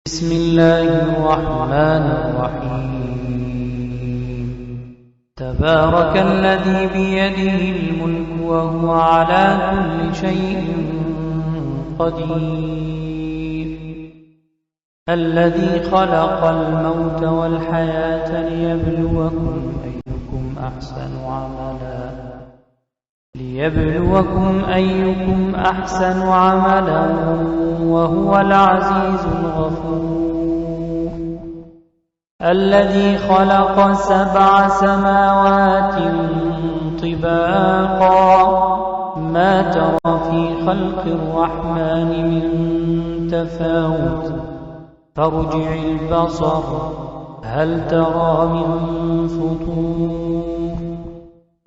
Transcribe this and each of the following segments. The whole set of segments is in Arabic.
بسم الله الرحمن الرحيم تبارك الذي بيده الملك وهو على كل شيء قدير الذي خلق الموت والحياة ليبلوكم أيكم أحسن عملا وهو العزيز الغفور الذي خلق 7 سماوات طباقا ما ترى في خلق الرحمن من تفاوت فارجع البصر هل ترى من فطور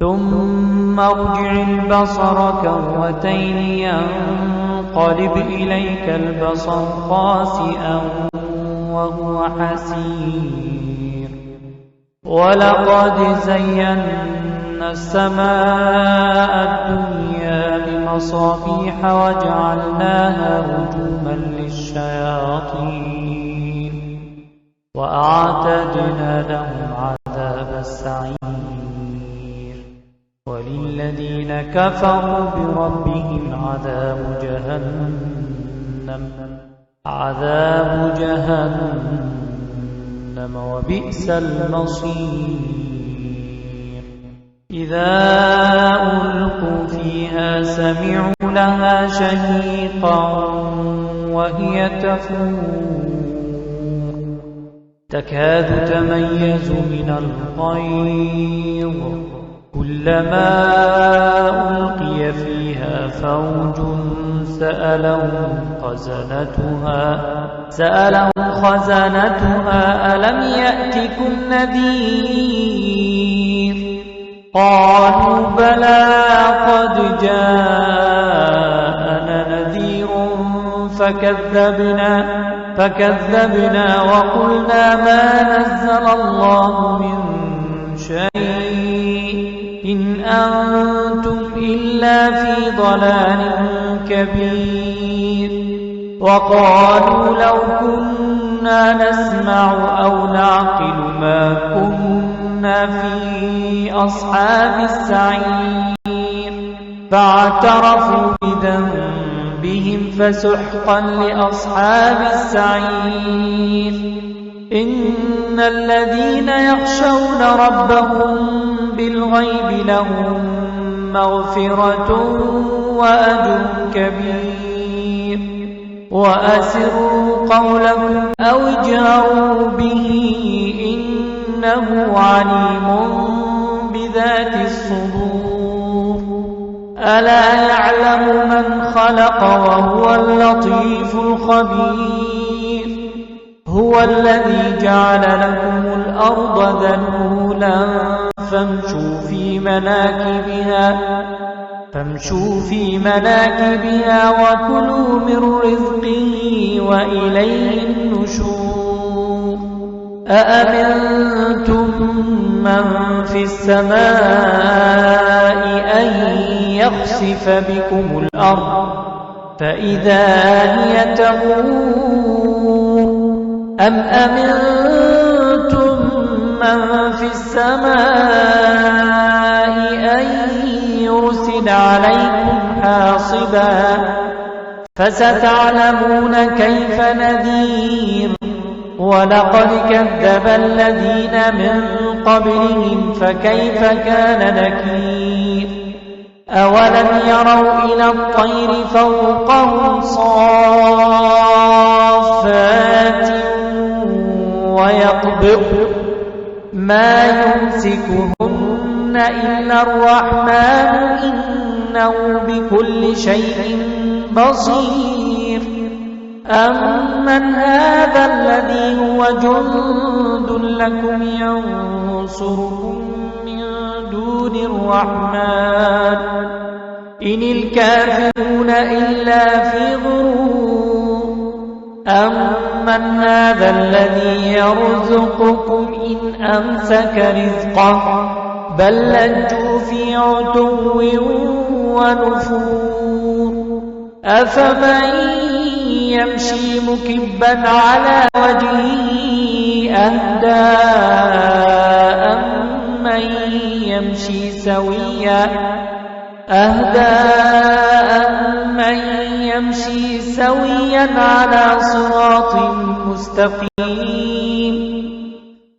ثم ارجع البصر كرتين ينقلب إليك البصر خاسئا وهو حسير ولقد زينا السماء الدنيا بمصابيح وجعلناها رجوما للشياطين وأعتدنا لهم عذاب السعير وللذين كفروا بربهم عذاب جهنم وبئس المصير إذا ألقوا فيها سمعوا لها شهيقا وهي تفور تكاد تميز من الغيظ كلما ألقي فيها فوج سألهم خزنتها ألم يأتكم نذير قالوا بلى قد جاءنا نذير فكذبنا وقلنا ما نزل الله من شيء إن أنتم إلا في ضلال كبير وقالوا لو كنا نسمع أو نعقل ما كنا في أصحاب السعير فاعترفوا بذنبهم فسحقا لأصحاب السعير إن الذين يخشون ربهم بالغيب لهم مغفرة وأجر كبير وأسروا قولكم أو اجهروا به إنه عليم بذات الصدور ألا يعلم من خلق وهو اللطيف الخبير هو الذي جعل لكم الأرض ذلولا فامشوا في مناكبها وكلوا من رزقه وإليه النشور أأمنتم من في السماء أن يخسف بكم الأرض فإذا هي تمور أم أمنتم من في السماء أن يرسل عليكم حاصبا فستعلمون كيف نذير ولقد كذب الذين من قبلهم فكيف كان نكير أولم يروا إلى الطير فوقهم صافات ويقبض ما يمسكهن إلا الرحمن إنه بكل شيء بصير أمن هذا الذي هو جند لكم ينصركم من دون الرحمن إن الكافرون إلا في غرور أمن هذا الذي يرزقكم إن أمسك رزقه بل لجوا في عتو ونفور أفمن يمشي مكبا على وجهه أهدى أمن يمشي سويا على صراط مستقيم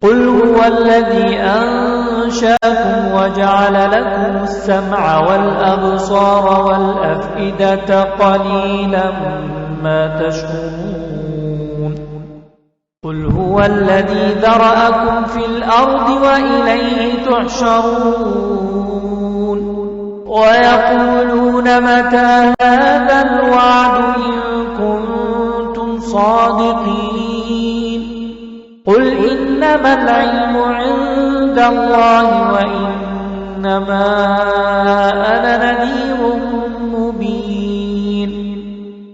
قل هو الذي أنشأكم وجعل لكم السمع والأبصار والأفئدة قليلا ما تشكرون قل هو الذي ذرأكم في الأرض وإليه تحشرون ويقولون متى هذا الوعد إن كنتم صادقين قل إنما العلم عند الله وإنما أنا نذير مبين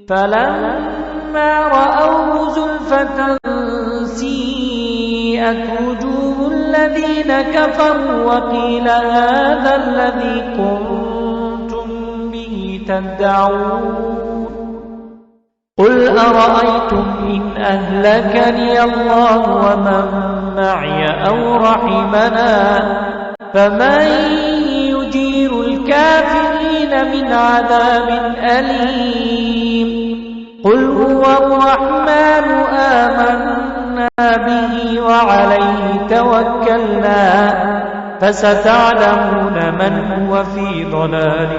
فلما رأوه زلفة سيئت وجوه الذين كفروا وقيل هذا الذي كنتم به تدعون قل أرأيتم إن أهلكني الله ومن معي أو رحمنا فمن يجير الكافرين من عذاب أليم قل هو الرحمن آمنا به وعليه توكلنا فستعلمون من هو في ضلال